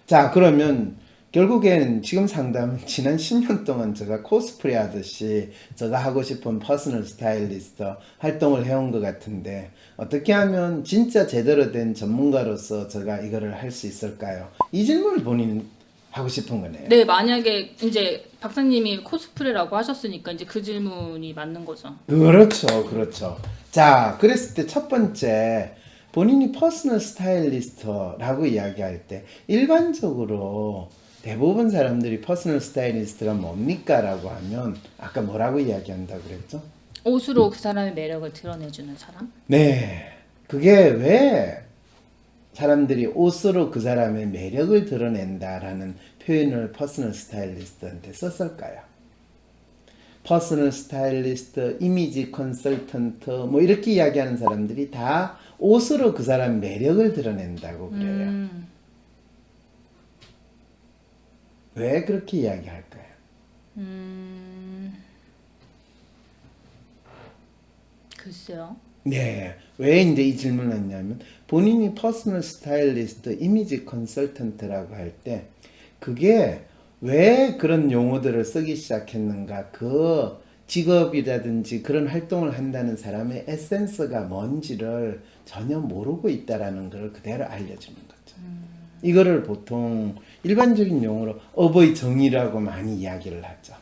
자, 그러면 결국엔 지금 상담은 지난 10년 동안 제가 코스프레 하듯이 제가 하고 싶은 퍼스널 스타일리스트 활동을 해온 것 같은데 어떻게 하면 진짜 제대로 된 전문가로서 제가 이거를 할 수 있을까요? 이 질문을 본인 하고 싶은 거네요. 네, 만약에 이제 박사님이 코스프레라고 하셨으니까 이제 그 질문이 맞는 거죠. 그렇죠, 그렇죠. 자, 그랬을 때 첫 번째, 본인이 퍼스널 스타일리스트라고 이야기할 때, 일반적으로 대부분 사람들이 퍼스널 스타일리스트가 뭡니까? 라고 하면, 아까 뭐라고 이야기한다고 그랬죠? 옷으로 그 사람의 매력을 드러내주는 사람? 네. 그게 왜 사람들이 옷으로 그 사람의 매력을 드러낸다라는 표현을 퍼스널 스타일리스트한테 썼을까요? 퍼스널 스타일리스트, 이미지 컨설턴트 뭐 이렇게 이야기하는 사람들이 다 옷으로 그 사람 매력을 드러낸다고 그래요. 왜 그렇게 이야기할까요? 글쎄요. 네. 왜 이제 이 질문을 했냐면 본인이 퍼스널 스타일리스트, 이미지 컨설턴트라고 할 때 그게 왜 그런 용어들을 쓰기 시작했는가? 그 직업이라든지 그런 활동을 한다는 사람의 에센스가 뭔지를 전혀 모르고 있다라는 걸 그대로 알려주는 거죠. 이거를 보통 일반적인 용어로 어버이 정의라고 많이 이야기를 하죠.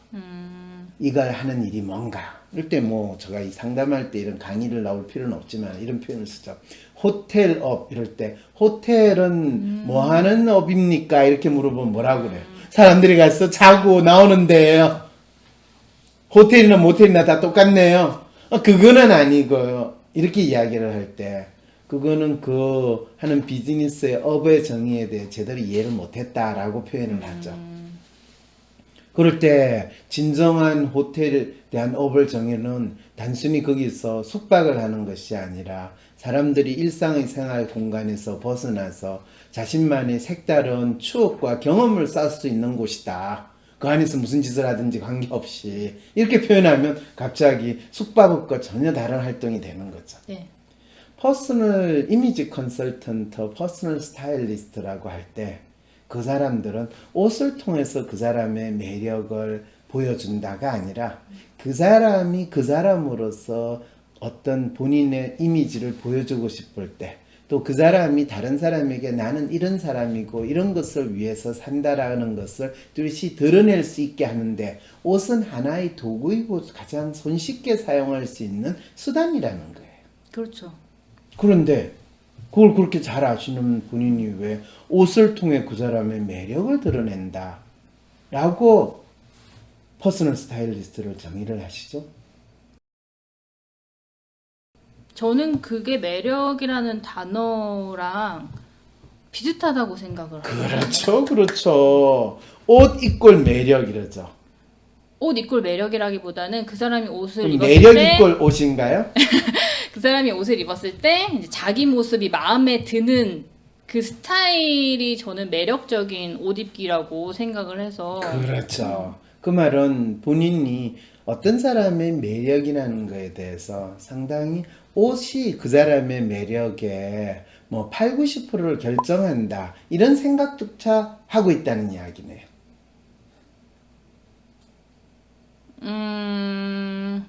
이걸 하는 일이 뭔가. 이럴 때 뭐 제가 이 상담할 때 이런 강의를 나올 필요는 없지만 이런 표현을 쓰죠. 호텔업 이럴 때 호텔은 뭐 하는 업입니까? 이렇게 물어보면 뭐라고 그래요? 사람들이 가서 자고 나오는데요. 호텔이나 모텔이나 다 똑같네요. 그거는 아니고요. 이렇게 이야기를 할 때 그거는 그 하는 비즈니스의 업의 정의에 대해 제대로 이해를 못했다라고 표현을 하죠. 그럴 때 진정한 호텔에 대한 업을 정의는 단순히 거기서 숙박을 하는 것이 아니라 사람들이 일상의 생활 공간에서 벗어나서 자신만의 색다른 추억과 경험을 쌓을 수 있는 곳이다. 그 안에서 무슨 짓을 하든지 관계없이 이렇게 표현하면 갑자기 숙박업과 전혀 다른 활동이 되는 거죠. 네. 퍼스널 이미지 컨설턴트, 퍼스널 스타일리스트라고 할 때 그 사람들은 옷을 통해서 그 사람의 매력을 보여준다가 아니라 그 사람이 그 사람으로서 어떤 본인의 이미지를 보여주고 싶을 때 또 그 사람이 다른 사람에게 나는 이런 사람이고 이런 것을 위해서 산다라는 것을 뚜렷이 드러낼 수 있게 하는데 옷은 하나의 도구이고 가장 손쉽게 사용할 수 있는 수단이라는 거예요. 그렇죠. 그런데 그걸 그렇게 잘 아시는 본인이 왜 옷을 통해 그 사람의 매력을 드러낸다 라고 퍼스널 스타일리스트를 정의를 하시죠? 저는 그게 매력이라는 단어랑 비슷하다고 생각을 하거든요. 그렇죠, 그렇죠. 옷 이꼴 매력 이러죠. 옷 이꼴 매력이라기보다는 그 사람이 옷을 그럼 입었을 매력 때, 이꼴 옷인가요? 그 사람이 옷을 입었을 때 이제 자기 모습이 마음에 드는 그 스타일이 저는 매력적인 옷 입기라고 생각을 해서. 그렇죠. 그 말은 본인이 어떤 사람의 매력이라는 거에 대해서 상당히 옷이 그 사람의 매력에 뭐 8, 90%를 결정한다. 이런 생각조차 하고 있다는 이야기네요. 음,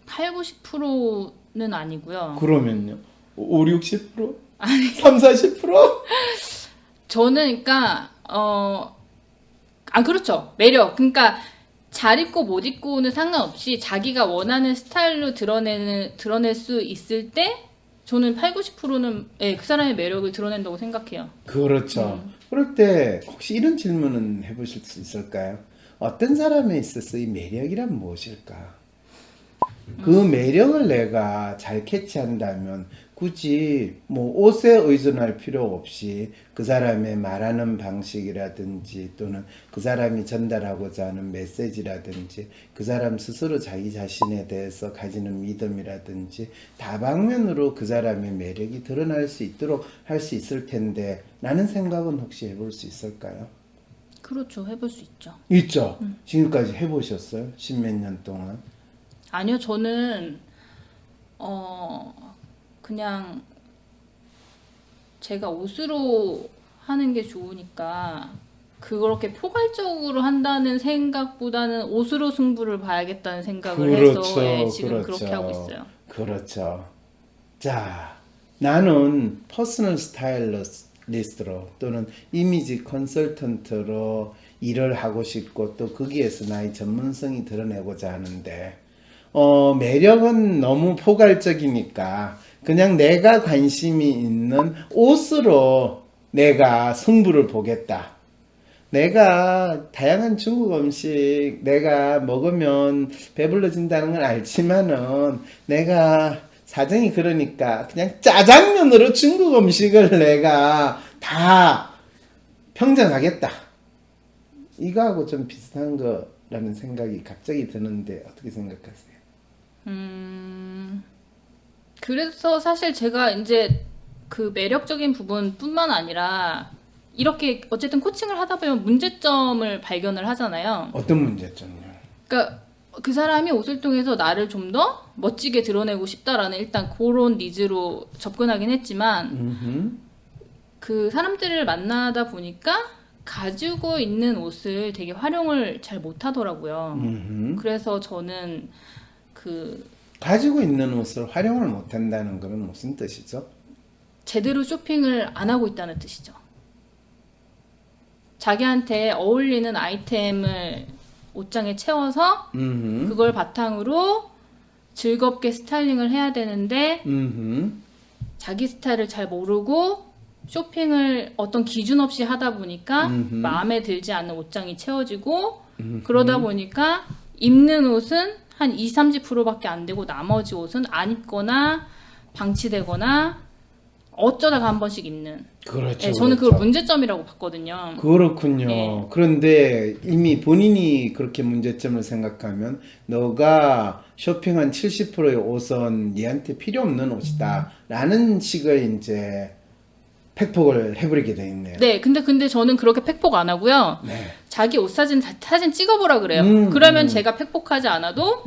8, 90%는 아니고요. 그러면요. 5, 60%? 3, 40%? 저는 그러니까 그렇죠. 매력. 그러니까 잘 입고 못 입고는 상관없이 자기가 원하는 스타일로 드러낼 수 있을 때 저는 8, 90%는 예, 그 사람의 매력을 드러낸다고 생각해요. 그렇죠. 그럴 때 혹시 이런 질문은 해보실 수 있을까요? 어떤 사람에 있어서 이 매력이란 무엇일까? 그 매력을 내가 잘 캐치한다면 굳이 뭐 옷에 의존할 필요 없이 그 사람의 말하는 방식이라든지 또는 그 사람이 전달하고자 하는 메시지라든지 그 사람 스스로 자기 자신에 대해서 가지는 믿음이라든지 다방면으로 그 사람의 매력이 드러날 수 있도록 할 수 있을 텐데 라는 생각은 혹시 해볼 수 있을까요? 그렇죠. 해볼 수 있죠. 있죠. 지금까지 해보셨어요? 십몇 년 동안. 아니요, 저는 그냥 제가 옷으로 하는 게 좋으니까 그렇게 포괄적으로 한다는 생각보다는 옷으로 승부를 봐야겠다는 생각을 해서 예, 지금 그렇게 하고 있어요. 그렇죠. 자, 나는 퍼스널 스타일리스트로 또는 이미지 컨설턴트로 일을 하고 싶고 또 거기에서 나의 전문성이 드러내고자 하는데 매력은 너무 포괄적이니까 그냥 내가 관심이 있는 옷으로 내가 승부를 보겠다. 내가 다양한 중국 음식 내가 먹으면 배불러진다는 건 알지만은 내가 사정이 그러니까 그냥 짜장면으로 중국 음식을 내가 다 평정하겠다. 이거하고 좀 비슷한 거라는 생각이 갑자기 드는데 어떻게 생각하세요? 그래서 사실 제가 이제 그 매력적인 부분뿐만 아니라 이렇게 어쨌든 코칭을 하다 보면 문제점을 발견을 하잖아요. 어떤 문제점요? 그러니까 그 사람이 옷을 통해서 나를 좀 더 멋지게 드러내고 싶다라는 일단 그런 니즈로 접근하긴 했지만 그 사람들을 만나다 보니까 가지고 있는 옷을 되게 활용을 잘 못하더라고요. 그래서 저는 그 가지고 있는 옷을 활용을 못한다는 것은 무슨 뜻이죠? 제대로 쇼핑을 안 하고 있다는 뜻이죠. 자기한테 어울리는 아이템을 옷장에 채워서 그걸 바탕으로 즐겁게 스타일링을 해야 되는데 자기 스타일을 잘 모르고 쇼핑을 어떤 기준 없이 하다 보니까 마음에 들지 않는 옷장이 채워지고 그러다 보니까 입는 옷은 한 20-30%밖에 안 되고 나머지 옷은 안 입거나 방치되거나 어쩌다가 한 번씩 입는. 그렇죠. 네, 저는 그걸 그렇죠. 문제점이라고 봤거든요. 그렇군요. 예. 그런데 이미 본인이 그렇게 문제점을 생각하면 너가 쇼핑한 70%의 옷은 얘한테 필요 없는 옷이다. 라는 식의 이제 팩폭을 해버리게 돼 있네요. 네, 근데 저는 그렇게 팩폭 안 하고요. 네. 자기 옷 사진 찍어보라 그래요. 그러면 제가 팩폭하지 않아도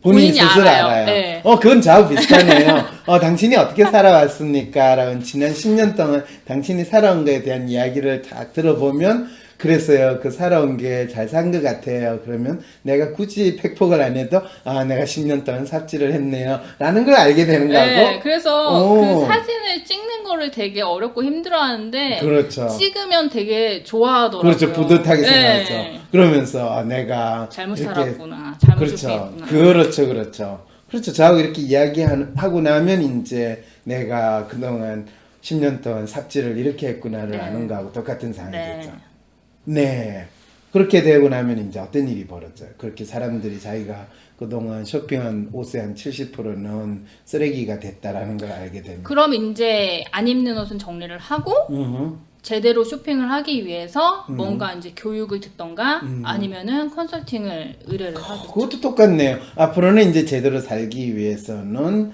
본인이 스스로 알아요. 네. 그건 저하고 비슷하네요. 당신이 어떻게 살아왔습니까? 라는 지난 10년 동안 당신이 살아온 거에 대한 이야기를 다 들어보면 그랬어요. 그 살아온 게 잘 산 것 같아요. 그러면 내가 굳이 팩폭을 안 해도 내가 10년 동안 삽질을 했네요. 라는 걸 알게 되는 거고. 네, 그래서 오. 그 사진을 찍는 거를 되게 어렵고 힘들어하는데 그렇죠. 찍으면 되게 좋아하더라고요. 그렇죠. 뿌듯하게 네. 생각하죠. 그러면서 내가 잘못 이렇게 살았구나. 잘못 그렇죠. 쇼핑했구나. 그렇죠. 저하고 이렇게 이야기하고 나면 이제 내가 그동안 10년 동안 삽질을 이렇게 했구나를 네. 아는 거하고 똑같은 상황이 네. 됐죠. 네. 그렇게 되고 나면 이제 어떤 일이 벌어져요. 그렇게 사람들이 자기가 그동안 쇼핑한 옷의 한 70%는 쓰레기가 됐다라는 걸 알게 됩니다. 그럼 이제 안 입는 옷은 정리를 하고 제대로 쇼핑을 하기 위해서 뭔가 이제 교육을 듣던가 아니면은 컨설팅을 의뢰를 하겠죠. 그것도 똑같네요. 앞으로는 이제 제대로 살기 위해서는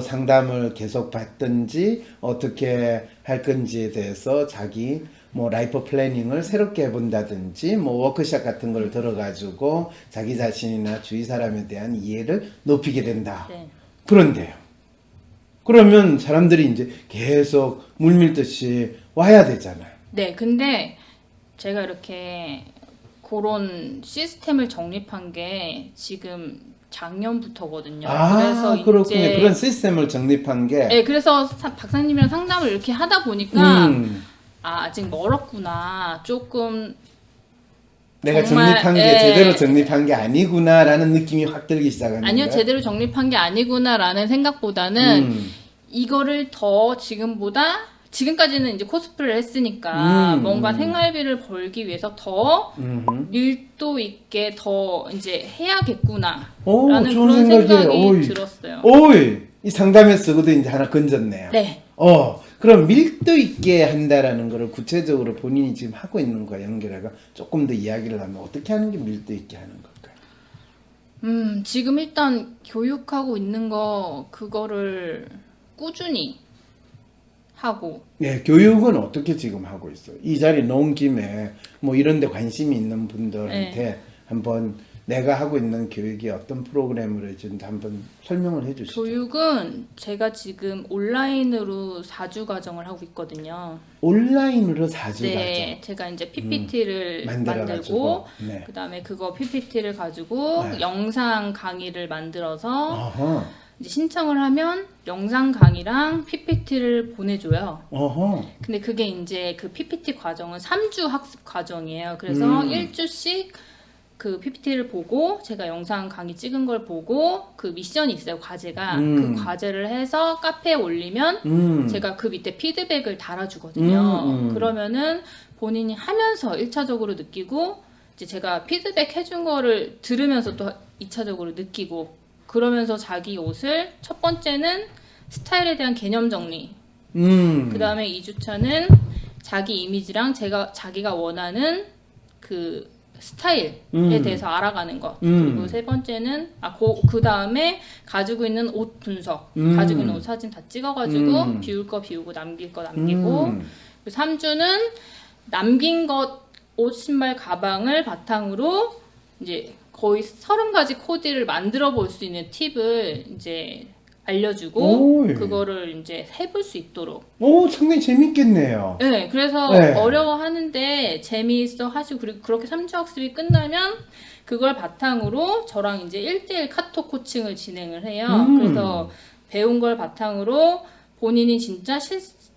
상담을 계속 받든지 어떻게 할 건지에 대해서 자기 뭐 라이프 플래닝을 새롭게 해본다든지 뭐 워크숍 같은 걸 들어가지고 자기 자신이나 주위 사람에 대한 이해를 높이게 된다. 네. 그런데요. 그러면 사람들이 이제 계속 물밀듯이 와야 되잖아요. 네, 근데 제가 이렇게 그런 시스템을 정립한 게 지금 작년부터거든요. 그래서 그렇군요. 이제 그런 시스템을 정립한 게 네, 그래서 박사님이랑 상담을 이렇게 하다 보니까 아직 멀었구나. 조금 내가 정말, 정립한 게 예. 제대로 정립한 게 아니구나라는 느낌이 확 들기 시작하는 아니요, 거예요. 제대로 정립한 게 아니구나라는 생각보다는 음. 이거를 더 지금까지는 이제 코스프레를 했으니까 뭔가 생활비를 벌기 위해서 더 밀도 있게 더 이제 해야겠구나. 라는 좋은 그런 생각이에요. 생각이 들었어요. 이 상담에 쓰고도 이제 하나 건졌네요. 네. 그럼 밀도 있게 한다라는 거를 구체적으로 본인이 지금 하고 있는 거와 연결해서 조금 더 이야기를 하면 어떻게 하는 게 밀도 있게 하는 걸까요? 지금 일단 교육하고 있는 그거를 꾸준히 하고. 네, 교육은 어떻게 지금 하고 있어요? 이 자리 놓은 김에 뭐 이런 데 관심이 있는 분들한테 한번 내가 하고 있는 교육이 어떤 프로그램으로 해준지 한번 설명을 해주시죠. 교육은 제가 지금 온라인으로 4주 과정을 하고 있거든요. 온라인으로 4주 네, 제가 이제 PPT를 만들어가지고, 만들고 네. 그다음에 그거 PPT를 가지고 네. 영상 강의를 만들어서 어허, 이제 신청을 하면 영상 강의랑 PPT를 보내줘요. 어허, 근데 그게 이제 그 PPT 과정은 3주 학습 과정이에요. 그래서 1주씩 그 PPT를 보고 제가 영상 강의 찍은 걸 보고 그 미션이 있어요. 과제가. 그 과제를 해서 카페에 올리면 제가 그 밑에 피드백을 달아주거든요. 그러면은 본인이 하면서 1차적으로 느끼고 이제 제가 피드백 해준 거를 들으면서 또 2차적으로 느끼고 그러면서 자기 옷을 첫 번째는 스타일에 대한 개념 정리. 그 다음에 2주차는 자기 이미지랑 자기가 원하는 그 스타일에 대해서 알아가는 것. 그리고 세 번째는 그 다음에 가지고 있는 옷 분석. 가지고 있는 옷 사진 다 찍어가지고 비울 거 비우고 남길 거 남기고. 3주는 남긴 것 옷, 신발, 가방을 바탕으로 이제 거의 30가지 코디를 만들어 볼 수 있는 팁을 이제 알려주고 오이. 그거를 이제 해볼 수 있도록. 오, 상당히 재밌겠네요. 네, 그래서 네. 어려워하는데 재미있어 하시고 그리고 그렇게 3주 학습이 끝나면 그걸 바탕으로 저랑 이제 1대1 카톡 코칭을 진행을 해요. 그래서 배운 걸 바탕으로 본인이 진짜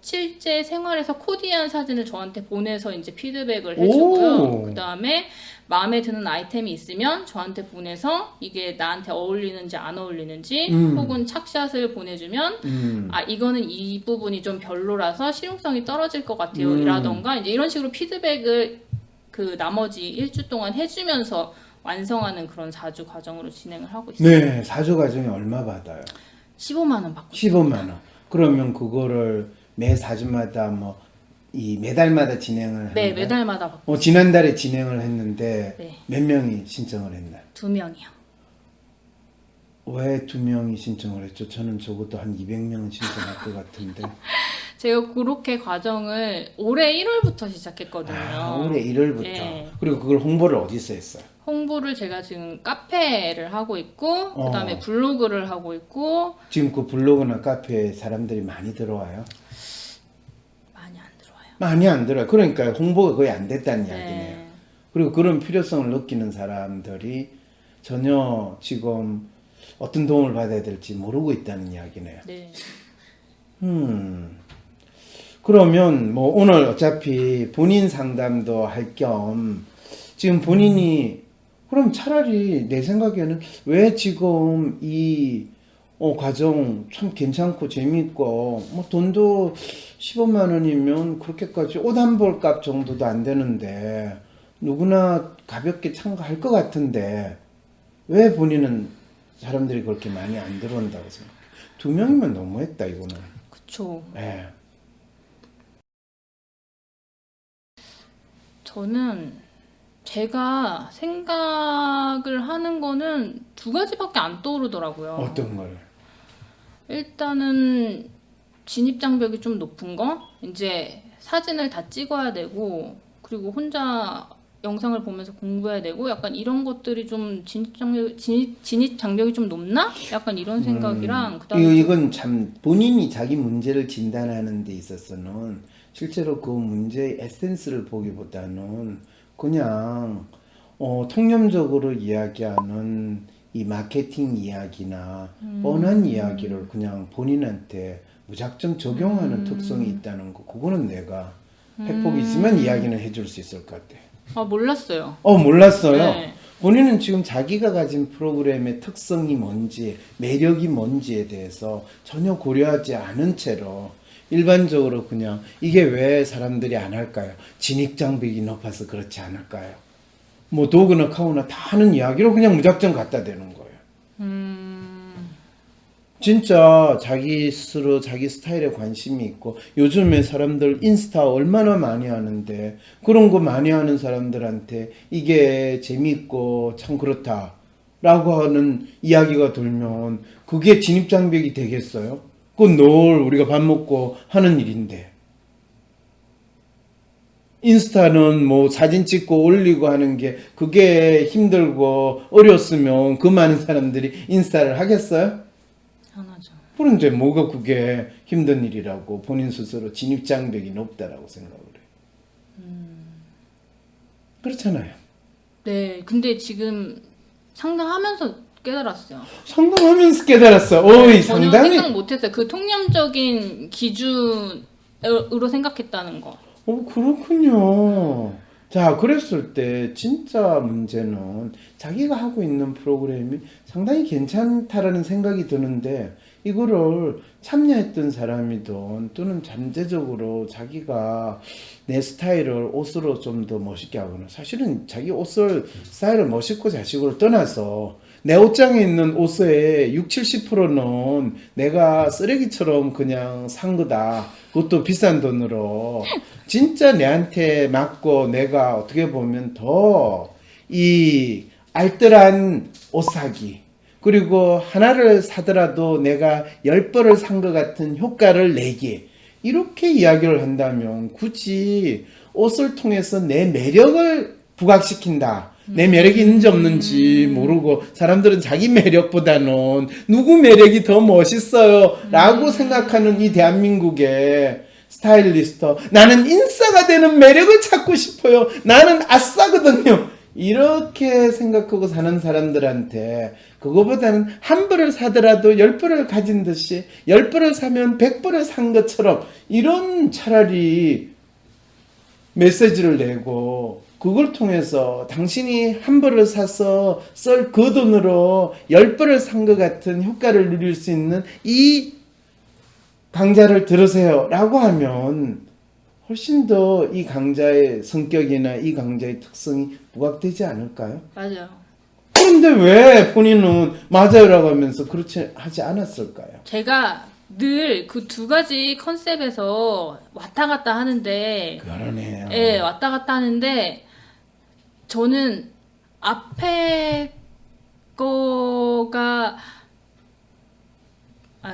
실제 생활에서 코디한 사진을 저한테 보내서 이제 피드백을 해주고요. 오. 그 다음에 마음에 드는 아이템이 있으면 저한테 보내서 이게 나한테 어울리는지 안 어울리는지 혹은 착샷을 보내주면 이거는 이 부분이 좀 별로라서 실용성이 떨어질 것 같아요. 라던가 이제 이런 식으로 피드백을 그 나머지 1주 동안 해주면서 완성하는 그런 4주 과정으로 진행을 하고 있어요. 네, 4주 과정에 얼마 받아요? 15만 원 받고 15만 원. 그러면 그거를 매 4주마다 매달마다 진행을 하는 네, 거예요? 매달마다 받고 지난달에 진행을 했는데 네. 몇 명이 신청을 했나요? 2명이요. 왜 2명이 신청을 했죠? 저는 적어도 한 200명은 신청할 것 같은데. 제가 그렇게 과정을 올해 1월부터 시작했거든요. 올해 1월부터. 네. 그리고 그걸 홍보를 어디서 했어요? 홍보를 제가 지금 카페를 하고 있고 그다음에 블로그를 하고 있고 지금 그 블로그나 카페에 사람들이 많이 들어와요? 많이 안 들어와요. 많이 안 들어요. 그러니까 홍보가 거의 안 됐다는 네. 이야기네요. 그리고 그런 필요성을 느끼는 사람들이 전혀 지금 어떤 도움을 받아야 될지 모르고 있다는 이야기네요. 네. 그러면 오늘 어차피 본인 상담도 할 겸 지금 본인이 그럼 차라리 내 생각에는 왜 지금 이 과정 참 괜찮고 재미있고 돈도 15만 원이면 그렇게까지 옷 한 벌 값 정도도 안 되는데 누구나 가볍게 참가할 것 같은데 왜 본인은 사람들이 그렇게 많이 안 들어온다고 생각해? 2명이면 너무했다 이거는. 그쵸. 예. 저는 제가 생각을 하는 거는 2가지밖에 안 떠오르더라고요. 어떤 걸? 일단은 진입 장벽이 좀 높은 거? 이제 사진을 다 찍어야 되고 그리고 혼자 영상을 보면서 공부해야 되고 약간 이런 것들이 좀 진입 장벽이 좀 높나? 약간 이런 생각이랑 그다음에 이건 참 본인이 자기 문제를 진단하는 데 있어서는 실제로 그 문제의 에센스를 보기보다는 그냥 통념적으로 이야기하는 이 마케팅 이야기나 뻔한 이야기를 그냥 본인한테 무작정 적용하는 특성이 있다는 거, 그거는 내가 팩폭이지만 이야기는 해줄 수 있을 것 같아. 몰랐어요. 몰랐어요. 네. 본인은 지금 자기가 가진 프로그램의 특성이 뭔지, 매력이 뭔지에 대해서 전혀 고려하지 않은 채로 일반적으로 그냥 이게 왜 사람들이 안 할까요? 진입 장벽이 높아서 그렇지 않을까요? 도구나 카우나 다 하는 이야기로 그냥 무작정 갖다 대는 거예요. 진짜 자기 스스로 자기 스타일에 관심이 있고 요즘에 사람들 인스타 얼마나 많이 하는데 그런 거 많이 하는 사람들한테 이게 재미있고 참 그렇다 라고 하는 이야기가 돌면 그게 진입장벽이 되겠어요? 그건 늘 우리가 밥 먹고 하는 일인데 인스타는 뭐 사진 찍고 올리고 하는 게 그게 힘들고 어려웠으면 그 많은 사람들이 인스타를 하겠어요? 당연하죠. 그런데 뭐가 그게 힘든 일이라고 본인 스스로 진입장벽이 높다라고 생각을 해요. 그렇잖아요. 네, 근데 지금 상담하면서 깨달았어요. 상담하면서 깨달았어. 오이 전혀 상당히 생각 못했어요. 그 통념적인 기준으로 생각했다는 거. 그렇군요. 자, 그랬을 때 진짜 문제는 자기가 하고 있는 프로그램이 상당히 괜찮다라는 생각이 드는데 이거를 참여했던 사람이든 또는 잠재적으로 자기가 내 스타일을 옷으로 좀 더 멋있게 하거나 사실은 자기 옷을 스타일을 멋있고 자식으로 떠나서 내 옷장에 있는 옷의 60, 70%는 내가 쓰레기처럼 그냥 산 거다. 그것도 비싼 돈으로. 진짜 내한테 맞고 내가 어떻게 보면 더 이 알뜰한 옷 사기. 그리고 하나를 사더라도 내가 10벌을 산 것 같은 효과를 내기. 이렇게 이야기를 한다면 굳이 옷을 통해서 내 매력을 부각시킨다. 내 매력이 있는지 없는지 모르고 사람들은 자기 매력보다는 누구 매력이 더 멋있어요 라고 생각하는 이 대한민국의 스타일리스트 나는 인싸가 되는 매력을 찾고 싶어요. 나는 아싸거든요. 이렇게 생각하고 사는 사람들한테 그거보다는 한 벌을 사더라도 10벌을 가진 듯이 10벌을 사면 100벌을 산 것처럼 이런 차라리 메시지를 내고 그걸 통해서 당신이 한 벌을 사서 쓸 그 돈으로 10벌을 산 것 같은 효과를 누릴 수 있는 이 강좌를 들으세요 라고 하면 훨씬 더 이 강좌의 성격이나 이 강좌의 특성이 부각되지 않을까요? 맞아요. 그런데 왜 본인은 맞아요라고 하면서 그렇지 하지 않았을까요? 제가 늘 그 두 가지 컨셉에서 왔다 갔다 하는데, 그러네요. 예, 왔다 갔다 하는데, 저는 앞에 거가,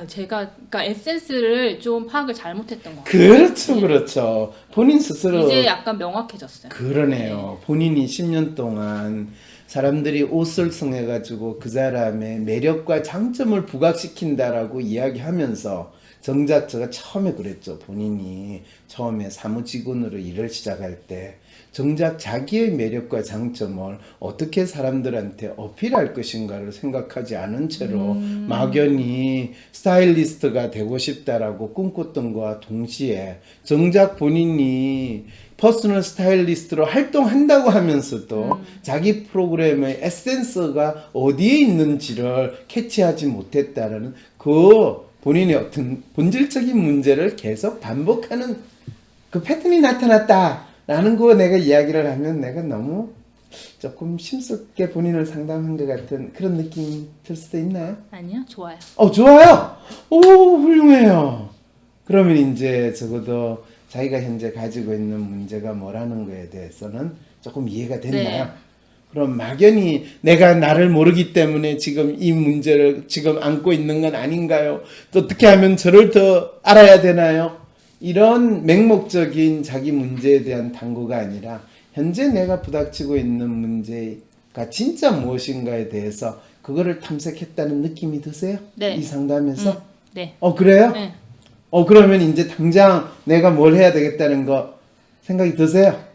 제가, 그러니까 에센스를 좀 파악을 잘못했던 것 같아요. 그렇죠, 그렇죠. 본인 스스로 이제 약간 명확해졌어요. 그러네요. 본인이 10년 동안 사람들이 옷을 성해가지고 그 사람의 매력과 장점을 부각시킨다라고 이야기하면서 정작 제가 처음에 그랬죠. 본인이 처음에 사무직원으로 일을 시작할 때 정작 자기의 매력과 장점을 어떻게 사람들한테 어필할 것인가를 생각하지 않은 채로 막연히 스타일리스트가 되고 싶다라고 꿈꿨던 것과 동시에 정작 본인이 퍼스널 스타일리스트로 활동한다고 하면서도 자기 프로그램의 에센스가 어디에 있는지를 캐치하지 못했다라는 그 본인의 어떤 본질적인 문제를 계속 반복하는 그 패턴이 나타났다라는 거 내가 이야기를 하면 내가 너무 조금 심스럽게 본인을 상담한 것 같은 그런 느낌이 들 수도 있나요? 아니요, 좋아요. 좋아요. 오, 훌륭해요. 그러면 이제 적어도 자기가 현재 가지고 있는 문제가 뭐라는 거에 대해서는 조금 이해가 됐나요? 네. 그럼 막연히 내가 나를 모르기 때문에 지금 이 문제를 지금 안고 있는 건 아닌가요? 또 어떻게 하면 저를 더 알아야 되나요? 이런 맹목적인 자기 문제에 대한 당구가 아니라 현재 내가 부닥치고 있는 문제가 진짜 무엇인가에 대해서 그거를 탐색했다는 느낌이 드세요? 네. 이 상담에서? 네. 그래요? 네. 그러면 이제 당장 내가 뭘 해야 되겠다는 거 생각이 드세요?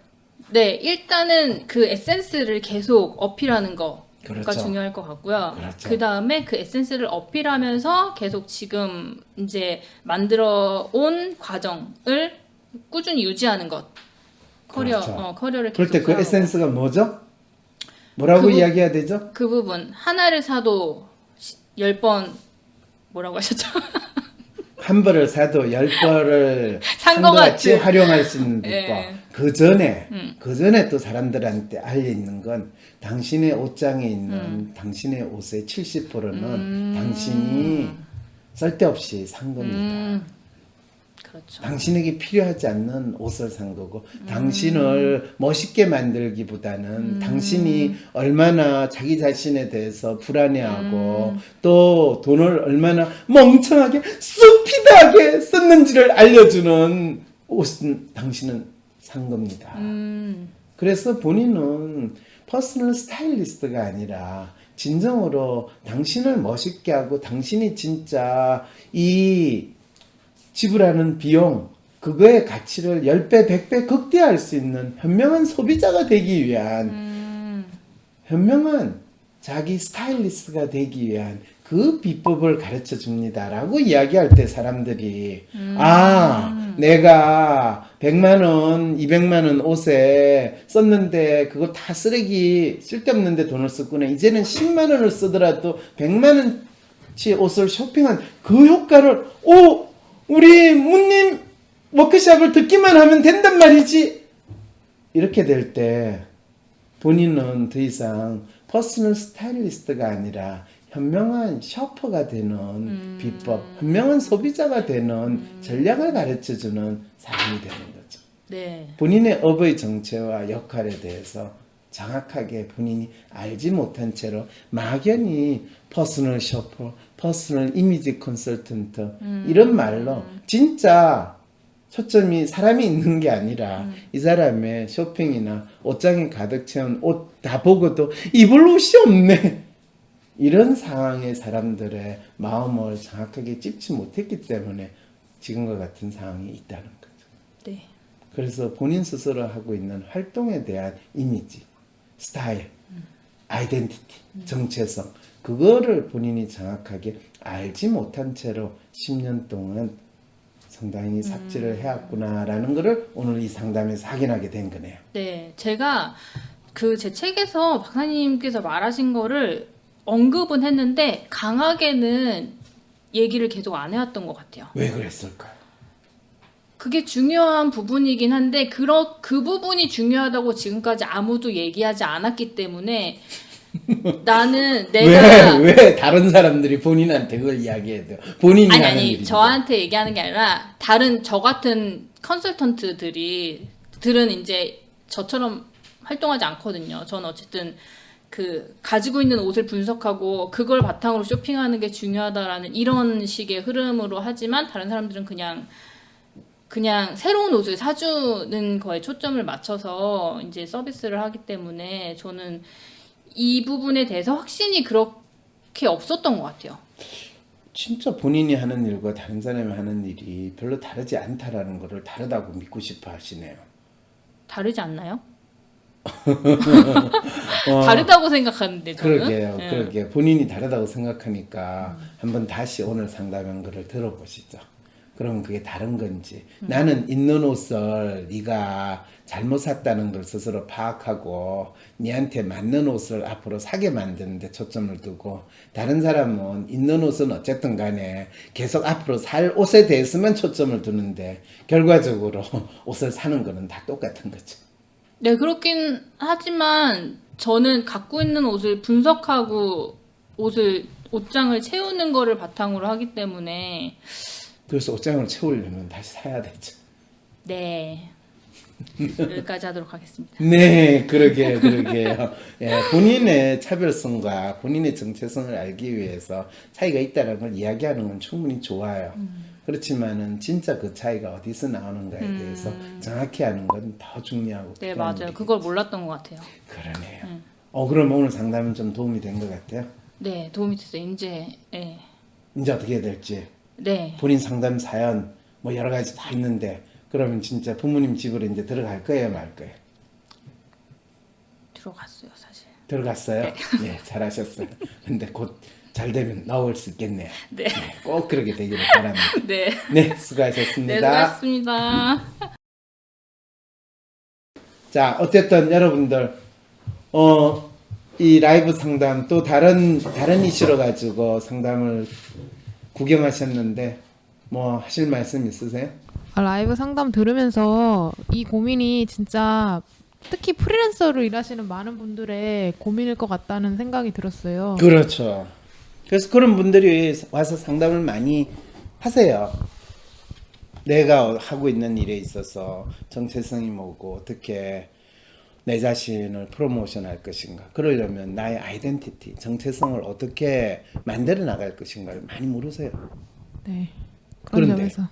네, 일단은 그 에센스를 계속 어필하는 거가 그렇죠. 중요할 것 같고요. 그렇죠. 그 다음에 그 에센스를 어필하면서 계속 지금 이제 만들어 온 과정을 꾸준히 유지하는 것. 그렇죠. 커리어를 그럴 계속 때 그 쌓아가고. 에센스가 뭐죠? 뭐라고 이야기해야 되죠? 그 부분. 하나를 사도 10번 뭐라고 하셨죠? 한 벌을 사도 10벌을 산것 같이 같은. 활용할 수 있는 거. 예. 그 전에 또 사람들한테 알려 있는 건 당신의 옷장에 있는 당신의 옷의 70%는 당신이 쓸데없이 산 겁니다. 그렇죠. 당신에게 필요하지 않는 옷을 산 거고 당신을 멋있게 만들기보다는 당신이 얼마나 자기 자신에 대해서 불안해하고 또 돈을 얼마나 멍청하게 스피드하게 썼는지를 알려주는 옷은 당신은 산 겁니다. 음. 그래서 본인은 퍼스널 스타일리스트가 아니라 진정으로 당신을 멋있게 하고 당신이 진짜 이 지불하는 비용 그거의 가치를 10배, 100배 극대화할 수 있는 현명한 소비자가 되기 위한 현명한 자기 스타일리스트가 되기 위한 그 비법을 가르쳐 줍니다라고 이야기할 때 사람들이 내가 100만 원, 200만 원 옷에 썼는데 그거 다 쓰레기 쓸데없는데 돈을 썼구나. 이제는 10만 원을 쓰더라도 100만 원치 옷을 쇼핑한 그 효과를 우리 문님 워크숍을 듣기만 하면 된단 말이지. 이렇게 될 때 본인은 더 이상 퍼스널 스타일리스트가 아니라 현명한 셔퍼가 되는 비법, 현명한 소비자가 되는 전략을 가르쳐주는 사람이 되는 거죠. 네. 본인의 업의 정체와 역할에 대해서 정확하게 본인이 알지 못한 채로 막연히 퍼스널 셔퍼, 퍼스널 이미지 컨설턴트 이런 말로 진짜 초점이 사람이 있는 게 아니라 이 사람의 쇼핑이나 옷장에 가득 채운 옷 다 보고도 입을 옷이 없네. 이런 상황의 사람들의 마음을 정확하게 찝지 못했기 때문에 지금과 같은 상황이 있다는 거죠. 네. 그래서 본인 스스로 하고 있는 활동에 대한 이미지, 스타일, 아이덴티티, 정체성 그거를 본인이 정확하게 알지 못한 채로 10년 동안 상당히 삭제를 해왔구나라는 거를 오늘 이 상담에서 확인하게 된 거네요. 네. 제가 제 책에서 박사님께서 말하신 거를 언급은 했는데 강하게는 얘기를 계속 안 해왔던 것 같아요. 왜 그랬을까요? 그게 중요한 부분이긴 한데 그 부분이 중요하다고 지금까지 아무도 얘기하지 않았기 때문에 나는 내가 왜 다른 사람들이 본인한테 그걸 이야기해야 돼요? 본인이 하는 일인데. 저한테 얘기하는 게 아니라 다른 저 같은 컨설턴트들은 이제 저처럼 활동하지 않거든요. 저는 어쨌든 가지고 있는 옷을 분석하고 그걸 바탕으로 쇼핑하는 게 중요하다라는 이런 식의 흐름으로 하지만 다른 사람들은 그냥 새로운 옷을 사주는 거에 초점을 맞춰서 이제 서비스를 하기 때문에 저는 이 부분에 대해서 확신이 그렇게 없었던 것 같아요. 진짜 본인이 하는 일과 다른 사람이 하는 일이 별로 다르지 않다라는 거를 다르다고 믿고 싶어 하시네요. 다르지 않나요? 다르다고 생각하는데 저는. 그러게요. 예. 그러게 본인이 다르다고 생각하니까 한번 다시 오늘 상담한 거를 들어보시죠. 그러면 그게 다른 건지 나는 있는 옷을 네가 잘못 샀다는 걸 스스로 파악하고 네한테 맞는 옷을 앞으로 사게 만드는 데 초점을 두고 다른 사람은 있는 옷은 어쨌든 간에 계속 앞으로 살 옷에 대해서만 초점을 두는데 결과적으로 옷을 사는 거는 다 똑같은 거죠. 네, 그렇긴 하지만 저는 갖고 있는 옷을 분석하고 옷장을 채우는 거를 바탕으로 하기 때문에 그래서 옷장을 채우려면 다시 사야 되죠. 네. 여기까지 하도록 하겠습니다. 네, 그러게요. 예, 본인의 차별성과 본인의 정체성을 알기 위해서 차이가 있다는 걸 이야기하는 건 충분히 좋아요. 그렇지만은 진짜 그 차이가 어디서 나오는가에 대해서 정확히 아는 건 더 중요하고 네, 필요한 맞아요. 일이죠. 그걸 몰랐던 것 같아요. 그러네요. 그럼 오늘 상담은 좀 도움이 된 것 같아요. 네, 도움이 됐어요. 네. 이제 어떻게 해야 될지. 네. 본인 상담 사연 뭐 여러 가지 다 있는데 그러면 진짜 부모님 집으로 이제 들어갈 거예요, 말 거예요? 들어갔어요, 사실. 들어갔어요? 네, 잘하셨어요. 근데 곧 잘 되면 나올 수 있겠네요. 네. 꼭 그렇게 되기를 바랍니다. 네. 네, 수고하셨습니다. 네, 수고하셨습니다. 자, 어쨌든 여러분들 이 라이브 상담 또 다른 이슈로 가지고 상담을 구경하셨는데 뭐 하실 말씀 있으세요? 라이브 상담 들으면서 이 고민이 진짜 특히 프리랜서로 일하시는 많은 분들의 고민일 것 같다는 생각이 들었어요. 그렇죠. 그래서 그런 분들이 와서 상담을 많이 하세요. 내가 하고 있는 일에 있어서 정체성이 뭐고 어떻게 내 자신을 프로모션 할 것인가, 그러려면 나의 아이덴티티, 정체성을 어떻게 만들어 나갈 것인가를 많이 물으세요. 네. 그런 그런데 점에서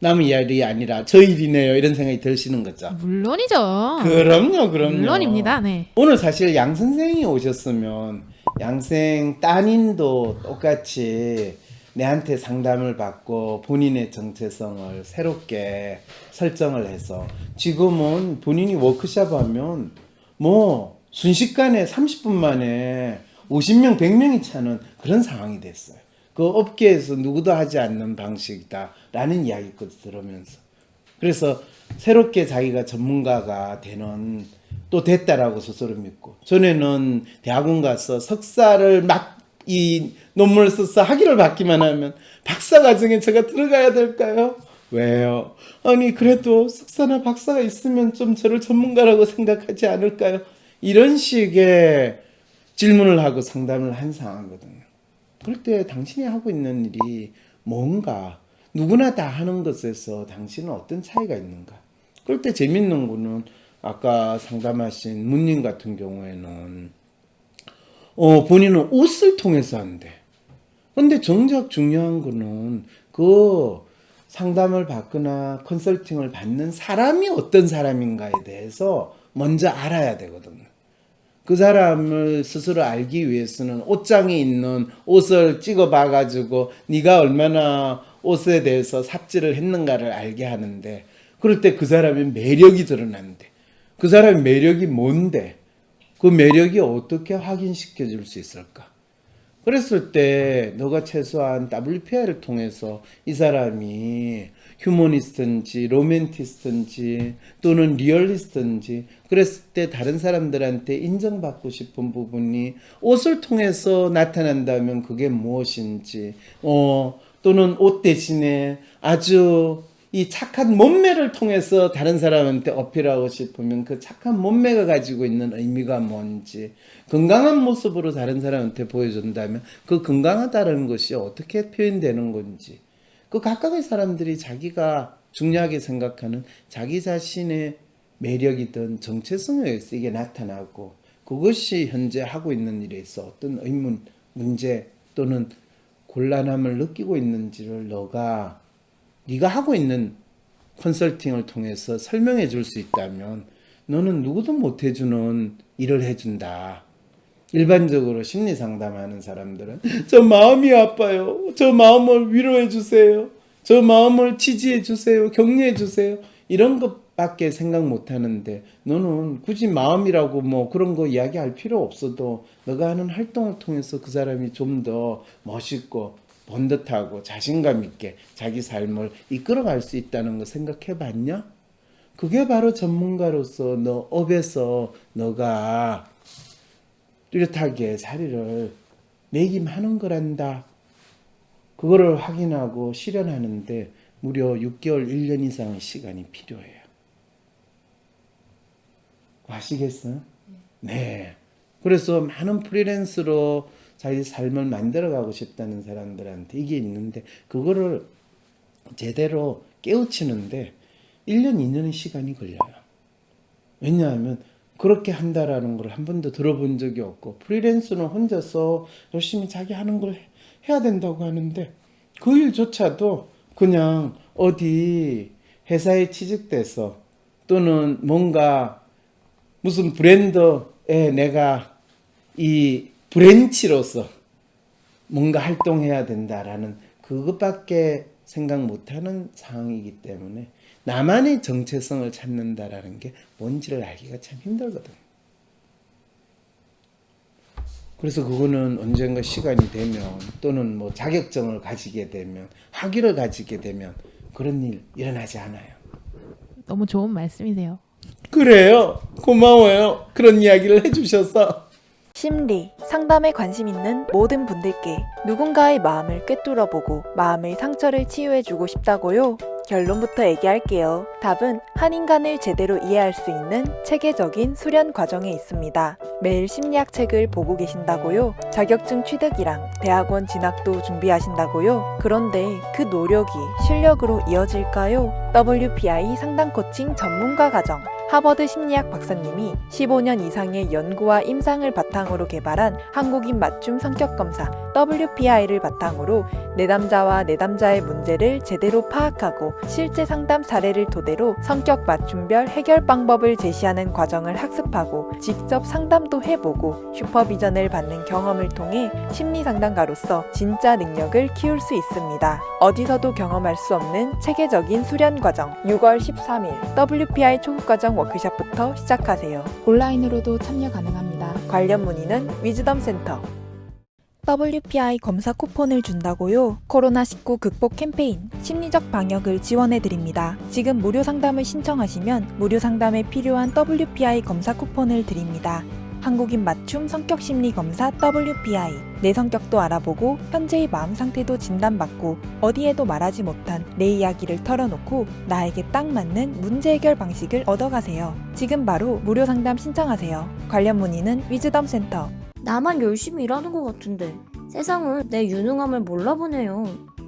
남의 일이 아니라 저 일이네요. 이런 생각이 드시는 거죠. 물론이죠. 그럼요. 물론입니다. 네. 오늘 사실 양 선생이 오셨으면 양생 따님도 똑같이 내한테 상담을 받고 본인의 정체성을 새롭게 설정을 해서 지금은 본인이 워크숍 하면 뭐 순식간에 30분 만에 50명, 100명이 차는 그런 상황이 됐어요. 그 업계에서 누구도 하지 않는 방식이다라는 이야기까지 들으면서 그래서 새롭게 자기가 전문가가 되는 또 됐다라고 스스로 믿고 전에는 대학원 가서 석사를 막 이 논문을 써서 학위를 받기만 하면 박사 과정에 제가 들어가야 될까요? 왜요? 아니 그래도 석사나 박사가 있으면 좀 저를 전문가라고 생각하지 않을까요? 이런 식의 질문을 하고 상담을 한 상황이거든요. 그럴 때 당신이 하고 있는 일이 뭔가 누구나 다 하는 것에서 당신은 어떤 차이가 있는가? 그럴 때 재밌는 거는 아까 상담하신 문님 같은 경우에는 본인은 옷을 통해서 한대. 근데 정작 중요한 거는 그 상담을 받거나 컨설팅을 받는 사람이 어떤 사람인가에 대해서 먼저 알아야 되거든요. 그 사람을 스스로 알기 위해서는 옷장에 있는 옷을 찍어봐 가지고 네가 얼마나 옷에 대해서 삽질을 했는가를 알게 하는데 그럴 때 그 사람의 매력이 드러난대. 그 사람의 매력이 뭔데? 그 매력이 어떻게 확인시켜 줄 수 있을까? 그랬을 때 너가 최소한 WPI를 통해서 이 사람이 휴머니스트인지 로맨티스트인지 또는 리얼리스트인지 그랬을 때 다른 사람들한테 인정받고 싶은 부분이 옷을 통해서 나타난다면 그게 무엇인지 또는 옷 대신에 아주 이 착한 몸매를 통해서 다른 사람한테 어필하고 싶으면 그 착한 몸매가 가지고 있는 의미가 뭔지 건강한 모습으로 다른 사람한테 보여준다면 그 건강하다는 것이 어떻게 표현되는 건지 그 각각의 사람들이 자기가 중요하게 생각하는 자기 자신의 매력이든 정체성에 의해서 이게 나타나고 그것이 현재 하고 있는 일에 있어 어떤 의문, 문제 또는 곤란함을 느끼고 있는지를 네가 하고 있는 컨설팅을 통해서 설명해 줄 수 있다면 너는 누구도 못 해주는 일을 해준다. 일반적으로 심리 상담하는 사람들은 저 마음이 아파요. 저 마음을 위로해 주세요. 저 마음을 지지해 주세요. 격려해 주세요. 이런 것밖에 생각 못 하는데 너는 굳이 마음이라고 뭐 그런 거 이야기할 필요 없어도 너가 하는 활동을 통해서 그 사람이 좀 더 멋있고 번듯하고 자신감 있게 자기 삶을 이끌어갈 수 있다는 거 생각해 봤냐? 그게 바로 전문가로서 너 업에서 너가 뚜렷하게 자리를 매김하는 거란다. 그거를 확인하고 실현하는데 무려 6개월, 1년 이상의 시간이 필요해요. 아시겠어요? 네. 그래서 많은 프리랜서로 자기 삶을 만들어가고 싶다는 사람들한테 이게 있는데 그거를 제대로 깨우치는데 1년, 2년의 시간이 걸려요. 왜냐하면 그렇게 한다라는 걸 한 번도 들어본 적이 없고 프리랜서는 혼자서 열심히 자기 하는 걸 해야 된다고 하는데 그 일조차도 그냥 어디 회사에 취직돼서 또는 뭔가 무슨 브랜드에 내가 이 브랜치로서 뭔가 활동해야 된다라는 그것밖에 생각 못하는 상황이기 때문에 나만의 정체성을 찾는다라는 게 뭔지를 알기가 참 힘들거든요. 그래서 그거는 언젠가 시간이 되면 또는 뭐 자격증을 가지게 되면 학위를 가지게 되면 그런 일 일어나지 않아요. 너무 좋은 말씀이세요. 그래요. 고마워요. 그런 이야기를 해주셔서. 심리, 상담에 관심 있는 모든 분들께 누군가의 마음을 꿰뚫어보고 마음의 상처를 치유해주고 싶다고요? 결론부터 얘기할게요. 답은 한 인간을 제대로 이해할 수 있는 체계적인 수련 과정에 있습니다. 매일 심리학 책을 보고 계신다고요? 자격증 취득이랑 대학원 진학도 준비하신다고요? 그런데 그 노력이 실력으로 이어질까요? WPI 상담 코칭 전문가 과정 하버드 심리학 박사님이 15년 이상의 연구와 임상을 바탕으로 개발한 한국인 맞춤 성격 검사 WPI를 바탕으로 내담자와 내담자의 문제를 제대로 파악하고 실제 상담 사례를 토대로 성격 맞춤별 해결 방법을 제시하는 과정을 학습하고 직접 상담도 해보고 슈퍼비전을 받는 경험을 통해 심리상담가로서 진짜 능력을 키울 수 있습니다. 어디서도 경험할 수 없는 체계적인 수련 과정 6월 13일 WPI 초급과정 워크숍부터 시작하세요. 온라인으로도 참여 가능합니다. 관련 문의는 위즈덤센터. WPI 검사 쿠폰을 준다고요? 코로나19 극복 캠페인 심리적 방역을 지원해드립니다. 지금 무료 상담을 신청하시면 무료 상담에 필요한 WPI 검사 쿠폰을 드립니다. 한국인 맞춤 성격 심리 검사 WPI. 내 성격도 알아보고 현재의 마음 상태도 진단받고 어디에도 말하지 못한 내 이야기를 털어놓고 나에게 딱 맞는 문제 해결 방식을 얻어가세요. 지금 바로 무료 상담 신청하세요. 관련 문의는 위즈덤센터. 나만 열심히 일하는 것 같은데 세상은 내 유능함을 몰라보네요.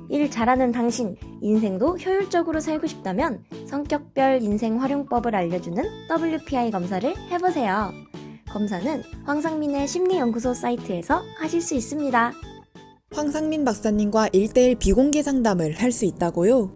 일 잘하는 당신, 인생도 효율적으로 살고 싶다면 성격별 인생 활용법을 알려주는 WPI 검사를 해보세요. 검사는 황상민의 심리연구소 사이트에서 하실 수 있습니다. 황상민 박사님과 1대1 비공개 상담을 할 수 있다고요?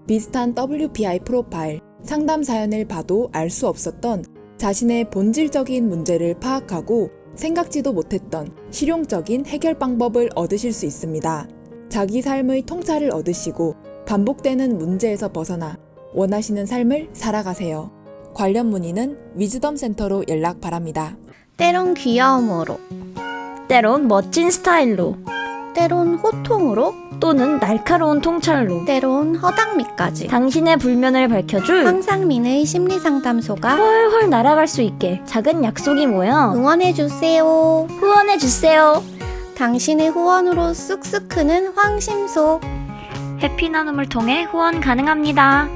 비슷한 WPI 프로파일, 상담 사연을 봐도 알 수 없었던 자신의 본질적인 문제를 파악하고 생각지도 못했던 실용적인 해결 방법을 얻으실 수 있습니다. 자기 삶의 통찰을 얻으시고 반복되는 문제에서 벗어나 원하시는 삶을 살아가세요. 관련 문의는 위즈덤센터로 연락 바랍니다. 때론 귀여움으로, 때론 멋진 스타일로, 때론 호통으로, 또는 날카로운 통찰로, 때론 허당미까지 당신의 불면을 밝혀줄 황상민의 심리상담소가 훨훨 날아갈 수 있게 작은 약속이 모여 응원해주세요. 후원해주세요. 당신의 후원으로 쑥쑥 크는 황심소. 해피 나눔을 통해 후원 가능합니다.